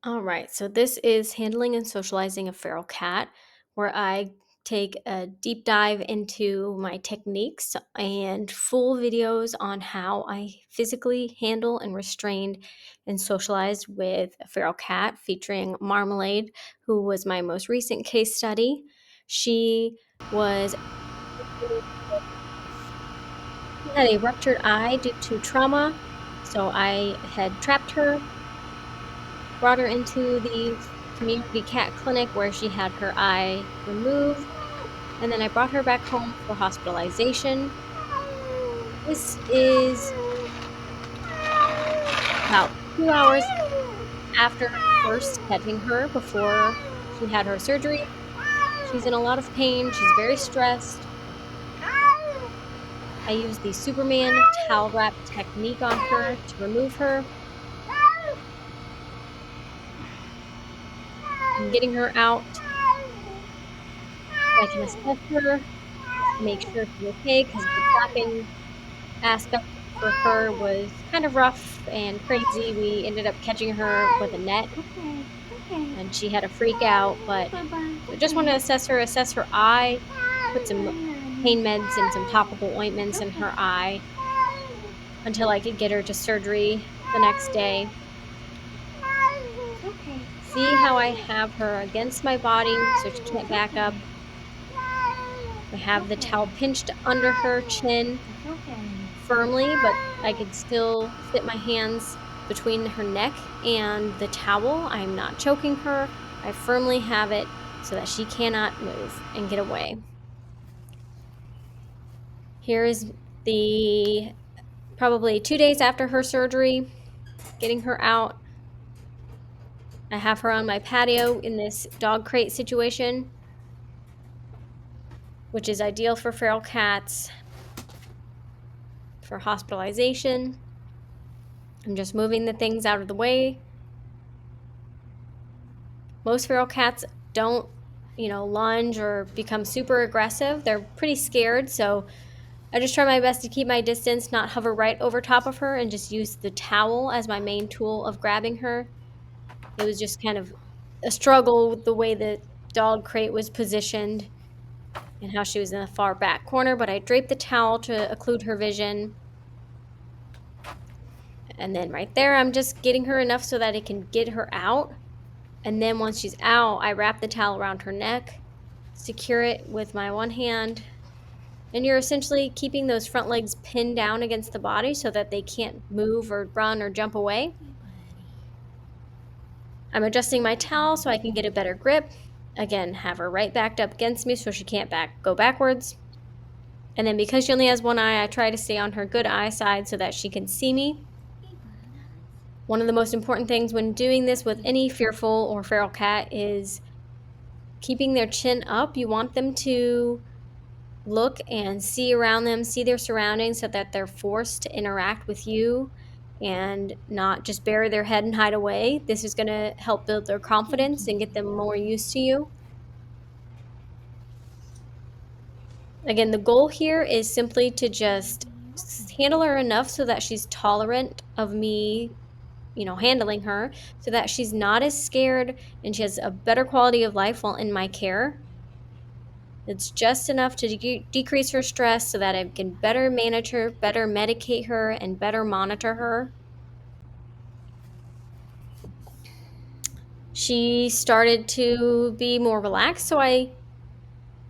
All right, so this is handling and socializing a feral cat, where I take a deep dive into my techniques and full videos on how I physically handle and restrained and socialized with a feral cat, featuring Marmalade, who was my most recent case study. She was she had a ruptured eye due to trauma, so I had trapped her, brought her into the community cat clinic where she had her eye removed, and then I brought her back home for hospitalization. This is about 2 hours after first catching her before she had her surgery. She's in a lot of pain, she's very stressed. I used the Superman towel wrap technique on her to remove her. I'm getting her out so I can assess her to make sure she's okay because the trapping aspect for her was kind of rough and crazy. We ended up catching her with a net Okay, okay. and she had a freak out, but Bye-bye. so just want to Okay. assess her eye, put some Bye, honey. pain meds and some topical ointments in her Okay. eye until I could get her to surgery the next day. Okay. See how I have her against my body so she can't It's back okay. up. I It's have the okay. towel pinched under her chin It's okay. firmly, but I could still fit my hands between her neck and the towel. I'm not choking her. I firmly have it so that she cannot move and get away. Here is the probably 2 days after her surgery, getting her out. I have her on my patio in this dog crate situation, which is ideal for feral cats for hospitalization. I'm just moving the things out of the way. Most feral cats don't, lunge or become super aggressive. They're pretty scared, so I just try my best to keep my distance, not hover right over top of her, and just use the towel as my main tool of grabbing her. It was just kind of a struggle with the way the dog crate was positioned and how she was in the far back corner, but I draped the towel to occlude her vision. And then right there, I'm just getting her enough so that it can get her out. And then once she's out, I wrap the towel around her neck, secure it with my one hand, and you're essentially keeping those front legs pinned down against the body so that they can't move or run or jump away. Hey, buddy. I'm adjusting my towel so I can get a better grip. Again, have her right backed up against me so she can't go backwards. And then because she only has one eye, I try to stay on her good eye side so that she can see me. Hey, bananas. One of the most important things when doing this with Okay. any fearful or feral cat is keeping their chin up. You want them to look and see around them, see their surroundings so that they're forced to interact with you and not just bury their head and hide away. This is going to help build their Thank confidence you. and get them more used to you. Again, the goal here is simply to just Okay. handle her enough so that she's tolerant of me, handling her, so that she's not as scared and she has a better quality of life while in my care. It's just enough to decrease her stress so that I can better manage her, better medicate her, and better monitor her. She started to be more relaxed, so I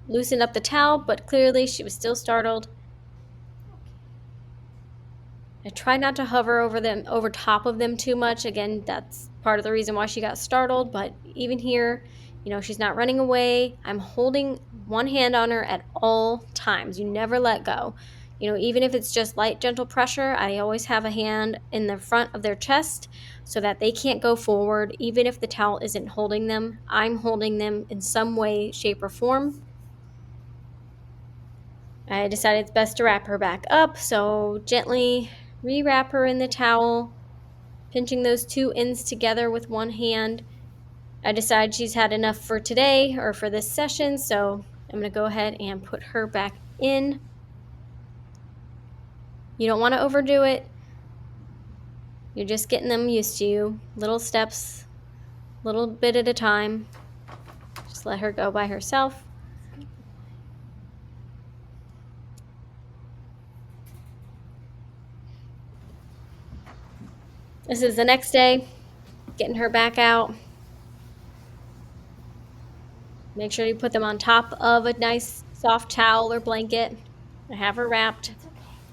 loosened up the towel, but clearly she was still startled. I try not to hover over top of them too much. Again, that's part of the reason why she got startled. But even here, she's not running away. I'm holding one hand on her at all times. You never let go. Even if it's just light, gentle pressure, I always have a hand in the front of their chest so that they can't go forward. Even if the towel isn't holding them, I'm holding them in some way, shape, or form. I decided it's best to wrap her back up. So gently rewrap her in the towel, pinching those two ends together with one hand. I decide she's had enough for today or for this session, so I'm going to go ahead and put her back in. You don't want to overdo it. You're just getting them used to you. Little steps little bit at a time. Just let her go by herself. Good boy. This is the next day, getting her back out. Make sure you put them on top of a nice soft towel or blanket and have her wrapped. It's okay.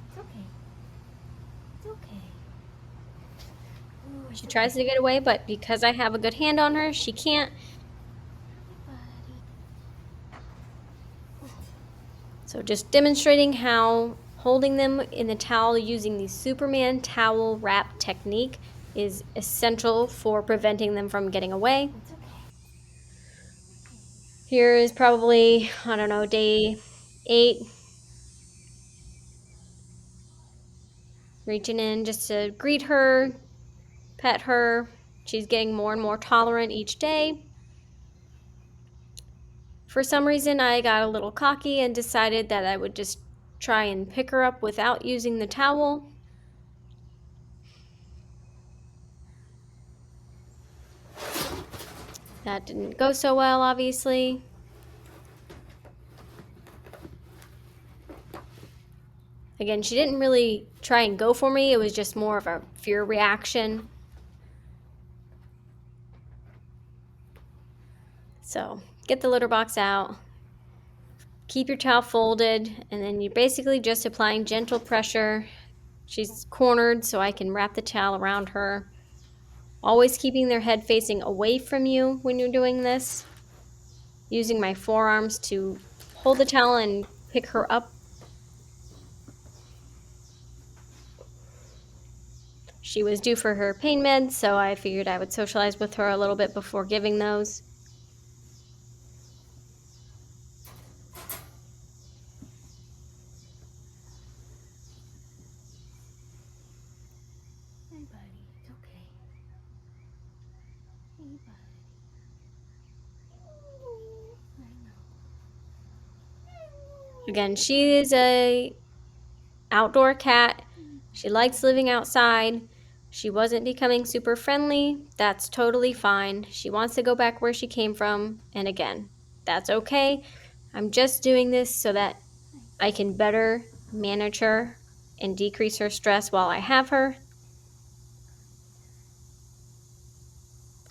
It's okay. It's okay. Oh, She it's tries okay. to get away, but because I have a good hand on her, she can't. Hi, buddy. So just demonstrating how holding them in the towel using the Superman towel wrap technique is essential for preventing them from getting away. It's okay. Here is probably, I don't know, day 8, reaching in just to greet her, pet her. She's getting more and more tolerant each day. For some reason, I got a little cocky and decided that I would just try and pick her up without using the towel. That didn't go so well, obviously. Again, she didn't really try and go for me. It was just more of a fear reaction. So get the litter box out, keep your towel folded, and then you're basically just applying gentle pressure. She's cornered, so I can wrap the towel around her. Always keeping their head facing away from you when you're doing this. Using my forearms to hold the towel and pick her up. She was due for her pain meds, so I figured I would socialize with her a little bit before giving those. Hey, buddy. It's okay. Hey, buddy. I know. Again, she is a outdoor cat. She likes living outside. She wasn't becoming super friendly. That's totally fine. She wants to go back where she came from. And again, that's okay. I'm just doing this so that I can better manage her and decrease her stress while I have her.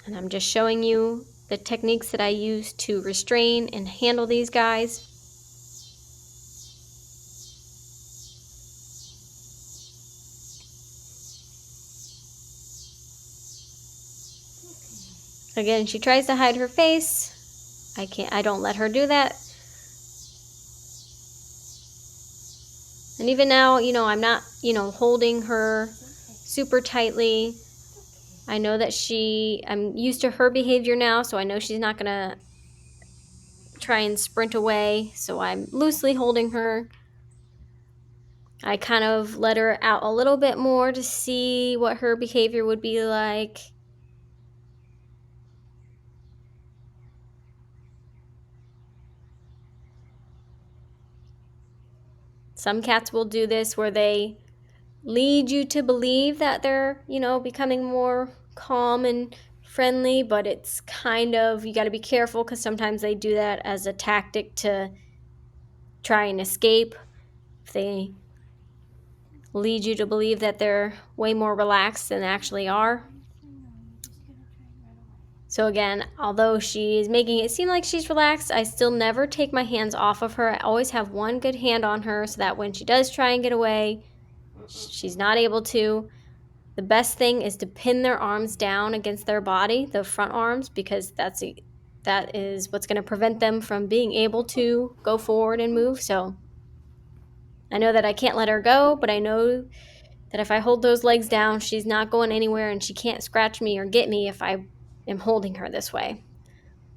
And I'm just showing you the techniques that I use to restrain and handle these guys. Again, she tries to hide her face. I don't let her do that. And even now, I'm not, holding her super tightly. I know that I'm used to her behavior now, so I know she's not going to try and sprint away. So I'm loosely holding her. I kind of let her out a little bit more to see what her behavior would be like. Some cats will do this where they lead you to believe that they're, becoming more calm and friendly, but it's kind of, you got to be careful because sometimes they do that as a tactic to try and escape. If they lead you to believe that they're way more relaxed than they actually are. I know. You're just gonna try and run away. So again, although she's making it seem like she's relaxed, I still never take my hands off of her. I always have one good hand on her so that when she does try and get away, she's not able to. The best thing is to pin their arms down against their body, the front arms, because that is what's going to prevent them from being able to go forward and move. So I know that I can't let her go, but I know that if I hold those legs down, she's not going anywhere and she can't scratch me or get me if I am holding her this way.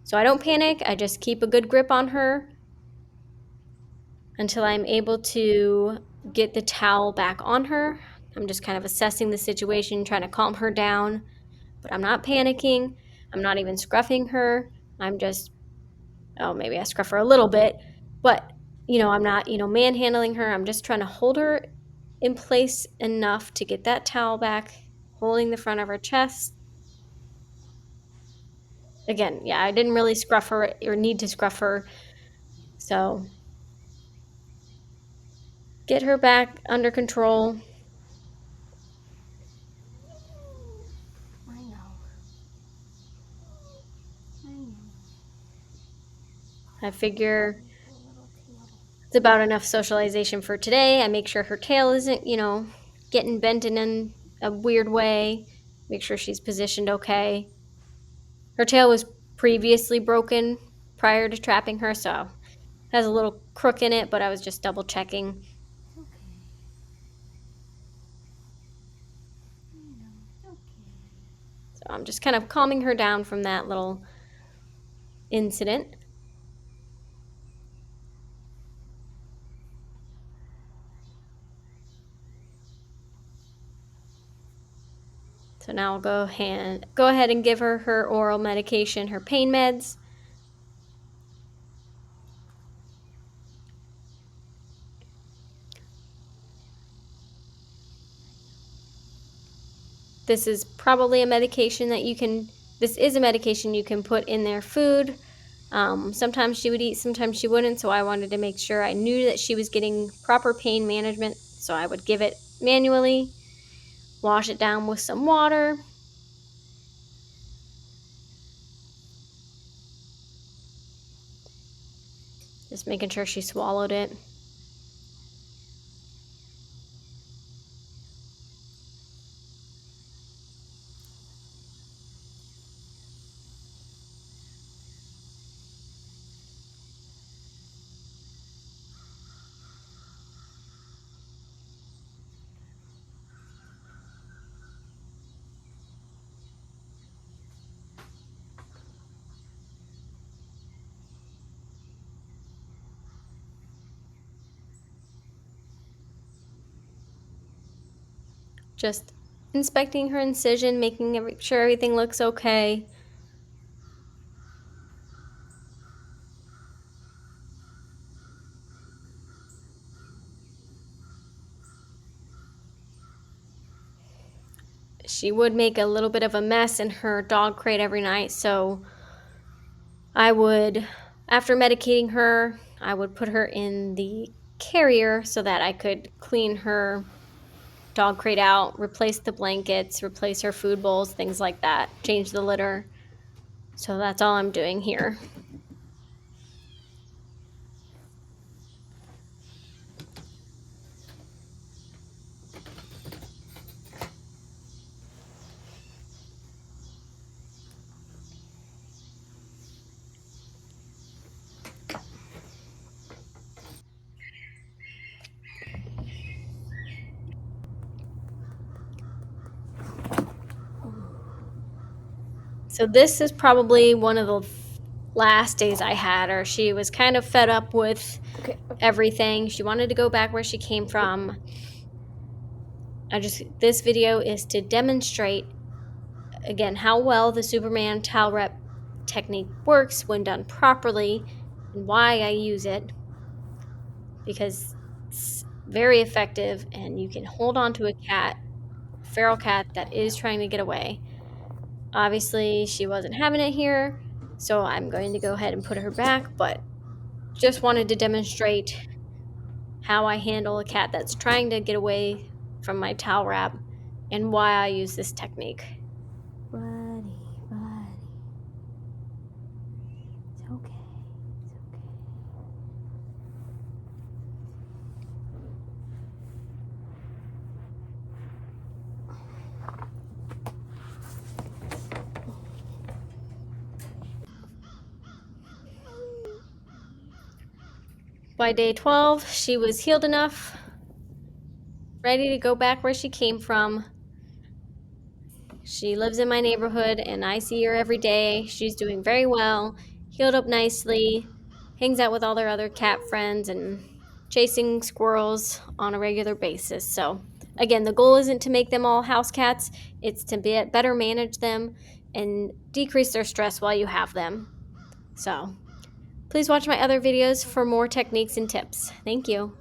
So I don't panic. I just keep a good grip on her until I'm able to get the towel back on her. I'm just kind of assessing the situation, trying to calm her down, but I'm not panicking. I'm not even scruffing her. I'm just, oh, maybe I scruff her a little bit, but I'm not, manhandling her. I'm just trying to hold her in place enough to get that towel back, holding the front of her chest. Again, yeah, I didn't really scruff her or need to scruff her. So get her back under control. I know. I know. I figure My poor little tail. it's about enough socialization for today. I make sure her tail isn't, getting bent in a weird way. Make sure she's positioned okay. Her tail was previously broken prior to trapping her, so has a little crook in it, but I was just double checking. It's okay. I know. It's okay. So I'm just kind of calming her down from that little incident. So now I'll go ahead and give her her oral medication, her pain meds. This is probably a medication that you can. This is a medication you can put in their food. Sometimes she would eat, sometimes she wouldn't. So I wanted to make sure I knew that she was getting proper pain management. So I would give it manually, wash it down with some water. Just making sure she swallowed it. Just inspecting her incision, making sure everything looks okay. She would make a little bit of a mess in her dog crate every night, so I would, after medicating her, I would put her in the carrier so that I could clean her dog crate out, replace the blankets, replace her food bowls, things like that, change the litter. So that's all I'm doing here. So this is probably one of the last days I had her. She was kind of fed up with Okay. everything. She wanted to go back where she came from. This video is to demonstrate again how well the Superman towel rep technique works when done properly and why I use it, because it's very effective and you can hold on to a feral cat that is trying to get away. Obviously, she wasn't having it here, so I'm going to go ahead and put her back, but just wanted to demonstrate how I handle a cat that's trying to get away from my towel wrap and why I use this technique. Buddy, buddy. It's okay. It's okay. By day 12, she was healed enough, ready to go back where she came from. She lives in my neighborhood and I see her every day. She's doing very well, healed up nicely, hangs out with all their other cat friends, and chasing squirrels on a regular basis. So, again, the goal isn't to make them all house cats, it's to better manage them and decrease their stress while you have them. So, please watch my other videos for more techniques and tips. Thank you.